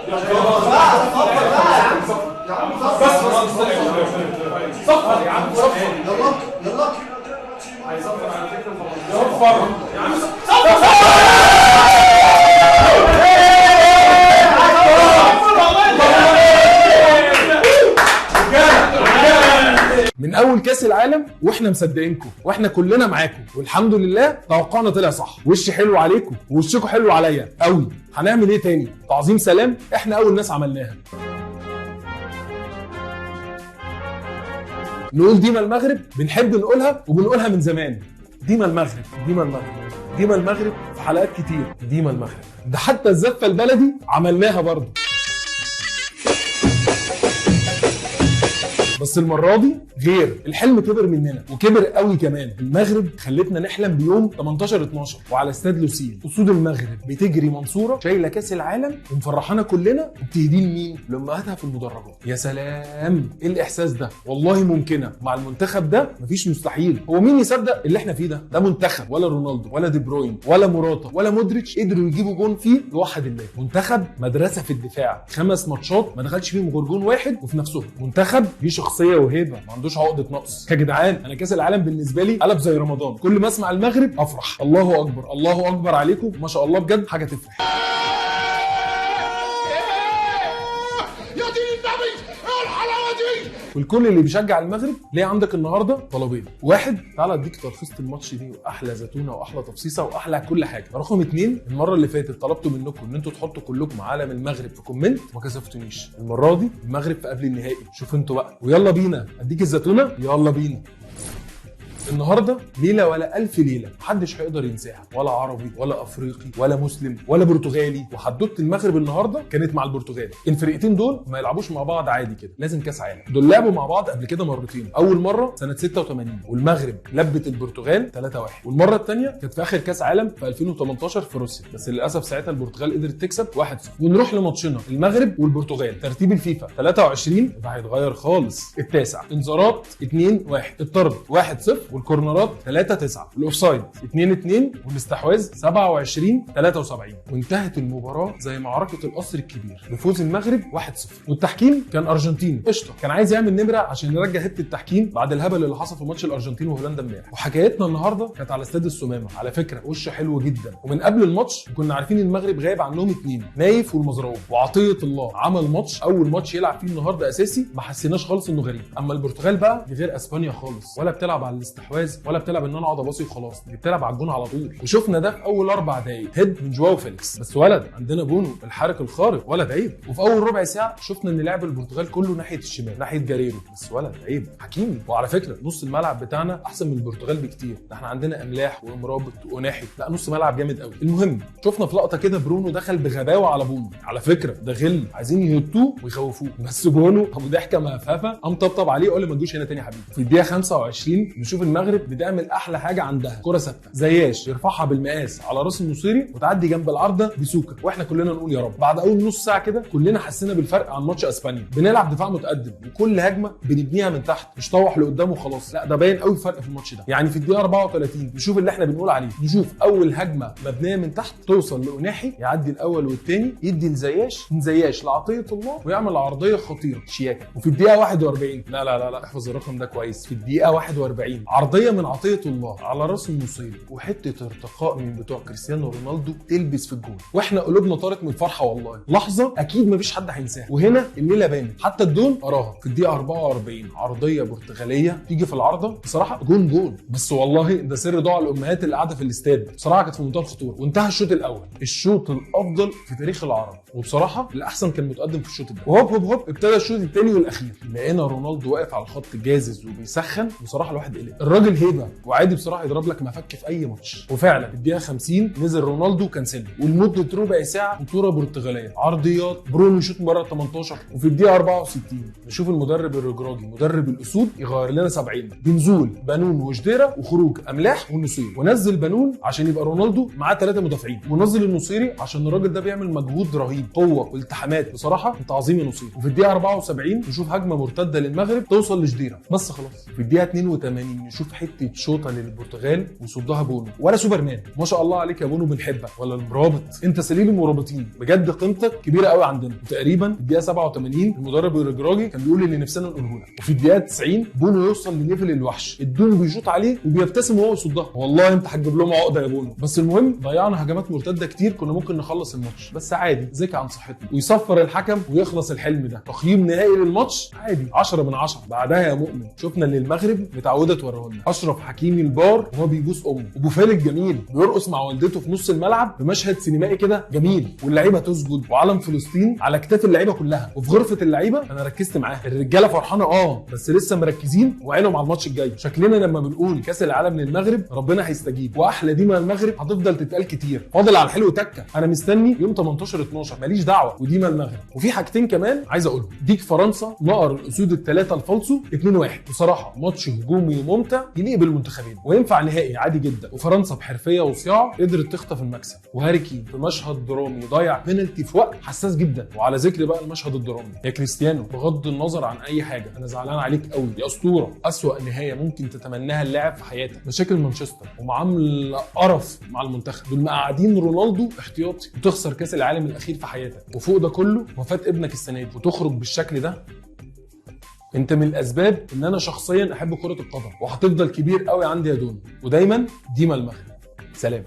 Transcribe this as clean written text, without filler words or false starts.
صفر يا عم صفر. يلا يلا هيصفر على فكره. صفر يا عم صفر. من اول كاس العالم واحنا مصدقينكم واحنا كلنا معاكم، والحمد لله توقعنا طلع صح. وش حلو عليكم ووشكم حلو عليا قوي. هنعمل ايه تاني؟ تعظيم سلام احنا اول ناس عملناها. نقول ديما المغرب، بنحب نقولها وبنقولها من زمان. ديما المغرب، ديما المغرب، ديما المغرب في حلقات كتير. ديما المغرب ده حتى الزفه البلدي عملناها برضه. بس المره دي غير، الحلم كبر مننا وكبر قوي كمان. المغرب خلتنا نحلم بيوم 18/12 وعلى استاد لوسيل اسود المغرب بتجري منصوره شايله كاس العالم ومفرحانا كلنا، وبتهدين مين؟ لامهاتها في المدرجات. يا سلام ايه الاحساس ده؟ والله ممكنه. مع المنتخب ده مفيش مستحيل. هو مين يصدق اللي احنا فيه ده؟ ده منتخب ولا رونالدو ولا دي بروين ولا موراتا ولا مودريتش قدروا يجيبوا جون فيه لوحد الله. منتخب مدرسه في الدفاع، 5 ماتشات ما دخلش فيهم غير جون واحد وفي نفسهم. منتخب ليه شخصيه وهيبه، ما عندوش عقده نقص. يا جدعان انا كاس العالم بالنسبه لي قلب زي رمضان، كل ما اسمع المغرب افرح. الله اكبر الله اكبر عليكم ما شاء الله، بجد حاجه تفرح. يا دين النبي ايه الحلاوه دي. والكل اللي بيشجع المغرب ليه عندك النهارده طلبين. واحد، تعالى اديك تلخيص الماتش دي واحلى زيتونه واحلى تفصيصه واحلى كل حاجه. رقم 2، المره اللي فاتت طلبت منكم ان انتوا تحطوا كلكم علم المغرب في كومنت وما كسفتونيش. المره دي المغرب في قبل النهائي، شوف انتوا بقى. ويلا بينا اديك الزيتونه، يلا بينا. النهارده ليله ولا الف ليله محدش هيقدر ينساها، ولا عربي ولا افريقي ولا مسلم ولا برتغالي. وحدوته المغرب النهارده كانت مع البرتغال. الفرقتين دول ما يلعبوش مع بعض عادي كده، لازم كاس عالم. دول لعبوا مع بعض قبل كده مرتين، اول مره سنه 86 والمغرب لبت البرتغال 3-1، والمره الثانيه كانت في اخر كاس عالم في 2018 في روسيا، بس للاسف ساعتها البرتغال قدرت تكسب 1-0. ونروح لماتشنا المغرب والبرتغال. ترتيب الفيفا 23 ده هيتغير خالص. التاسع، انذارات 2-1، الطرد 1-0، والكورنرات 3-9، الاوفسايد 2-2، والاستحواذ 27-73. وانتهت المباراه زي معركه القصر الكبير بفوز المغرب 1-0. والتحكيم كان ارجنتيني قشطه، كان عايز يعمل نمره عشان يرجع هيبه التحكيم بعد الهبل اللي حصل في ماتش الارجنتين وهولندا امبارح. وحكايتنا النهارده كانت على استاد السمامه، على فكره وش حلو جدا. ومن قبل الماتش كنا عارفين المغرب غايب عنهم 2، نايف والمزراوي. وعطيه الله عمل ماتش، اول ماتش يلعب فيه النهارده اساسي، ما حسيناش خالص انه غريب. اما البرتغال بقى دي غير اسبانيا خالص، ولا بتلعب على الاستحواذ ولا بتلعب ان انا اقعد اباصي وخلاص، دي بتلعب على الجون على طول. وشفنا ده في اول 4 دقايق، هيد من جواو فيليكس، بس ولد عندنا بونو الحارق الخارق، ولد عيب. وفي اول ربع ساعه شفنا ان لعب البرتغال كله ناحيه الشمال، ناحيه جاريرو، بس ولد عيب حكيمي. وعلى فكره نص الملعب بتاعنا احسن من البرتغال بكتير، ده احنا عندنا املاح ومرابط وناحي، لا نص ملعب جامد قوي. المهم شفنا في لقطه كده برونو دخل بغباوه على بونو، على فكره ده غل، عايزين يهتوه ويخوفوه، بس بونو ابو ضحكه مهفهفه قام طبطب عليه وقال له ما تجوش هنا تاني يا حبيبي. في الدقيقه 25 نشوف المغرب بتعمل احلى حاجه عندها، كره ثابته زياش يرفعها بالمقاس على راس النصيري وتعدي جنب العارضه بسوكه، واحنا كلنا نقول يا رب. بعد اول نص ساعه كده كلنا حسينا بالفرق عن ماتش اسبانيا، بنلعب دفاع متقدم وكل هجمه بنبنيها من تحت، مش طوح لقدام وخلاص، لا ده باين قوي الفرق في الماتش ده. يعني في الدقيقه 34 نشوف اللي احنا بنقول عليه، نشوف اول هجمه مبنيه من تحت توصل لأناحي يعدي الاول والثاني يدي لزياش، من زياش لعطيه الله ويعمل عرضيه خطيره شياكه. وفي الدقيقه 41 لا احفظ الرقم ده كويس، في الدقيقه 41 عرضيه من عطيه الله على راس النصيري وحته ارتقاء من بتوع كريستيانو رونالدو تلبس في الجول، واحنا قلوبنا طارت من الفرحه والله. لحظه اكيد مفيش حد هينساها، وهنا الليله بانت، حتى الدون اراها. في الدقيقه 44 عرضيه برتغاليه تيجي في العارضه، بصراحه جون، بس والله ده سر دعاء الامهات اللي قاعده في الاستاد، بصراحه كانت في منتهى الخطوره. وانتهى الشوط الاول، الشوط الافضل في تاريخ العرب، وبصراحه الاحسن كان متقدم في الشوط ده. وهوب ابتدى الشوط الثاني والاخير، لقينا رونالدو واقف على الخط جازز وبيسخن، بصراحه الواحد قلق. الراجل هيبه وعادي بصراحه يضرب لك مفك في اي ماتش. وفعلا في الدقيقه 50 نزل رونالدو كانسيلو، ولمده ربع ساعه خطوره برتغاليه، عرضيات، برونو يشوط من بره ال 18. وفي الدقيقه 64 نشوف المدرب الرجراجي مدرب الاسود يغير لنا 70 بنزول بنون وجديره وخروج املاح والنصيري، ونزل بنون عشان يبقى رونالدو معاه 3 مدافعين، ونزل النصيري عشان الراجل ده بيعمل مجهود رهيب، قوه والتحامات، بصراحه انت عظيم يا نصيري. وفي الدقيقه 74 نشوف هجمه مرتده للمغرب توصل لجديره، بس خلاص. في الدقيقه 82 وشوف حته شوطه للبرتغال وصدها بونو، ولا سوبرمان ما شاء الله عليك يا بونو بنحبك، ولا المرابط انت سليم المرابطين بجد، قيمتك كبيره قوي عندنا. وتقريبا في الدقيقه 87 المدرب الرجراجي كان بيقول اللي نفسنا نقوله لك، وفي الدقيقه 90 بونو يوصل لليفل الوحش، الدون بيشوط عليه وبيبتسم وهو يصدها. والله انت هتجيب لهم عقده يا بونو. بس المهم ضيعنا هجمات مرتده كتير، كنا ممكن نخلص الماتش بس عادي، ذكي عن صحتنا، ويصفر الحكم ويخلص الحلم ده. تقييم نهائي للماتش عادي 10 من 10. بعدها يا مؤمن شفنا اللي المغرب متعوده توريهولنا، اشرف حكيمي البار وهو بيبوس امه، وبوفال الجميل بيرقص مع والدته في نص الملعب بمشهد سينمائي كده جميل، واللعيبه تسجد وعلم فلسطين على كتاف اللعيبه كلها. وفي غرفه اللعيبه انا ركزت معاها، الرجاله فرحانه بس لسه مركزين وعينهم على الماتش الجاي. شكلنا لما بنقول كاس العالم للمغرب ربنا هيستجيب، واحلى ديما المغرب هتفضل تتقال كتير. فاضل على الحلو تكه، انا مستني يوم 18/12 ماليش دعوه، وديما المغرب. وفي حاجتين كمان عايز اقولهم، ديك فرنسا نقر الاسود الثلاثه الفالصو 2-1. بصراحه ماتش هجومي ممتع يليق بالمنتخبين، وينفع نهائي عادي جدا. وفرنسا بحرفيه وصياعه قدرت تخطف المكسب، وهاري كين في مشهد درامي ضيع بينالتي في وقت حساس جدا. وعلى ذكر بقى المشهد الدرامي، يا كريستيانو بغض النظر عن اي حاجه انا زعلان عليك قوي يا اسطوره، اسوأ نهايه ممكن تتمناها اللاعب في حياتك. مشاكل مانشستر ومعامله قرف مع المنتخب، دول مقعدين رونالدو احتياطي، وتخسر كاس العالم الاخير في حياتك، وفوق ده كله وفاه ابنك السنه دي، وتخرج بالشكل ده. انت من الاسباب ان انا شخصيا احب كره القدم، وهتفضل كبير قوي عندي يا دون، ودايما ديما المغرب. سلام.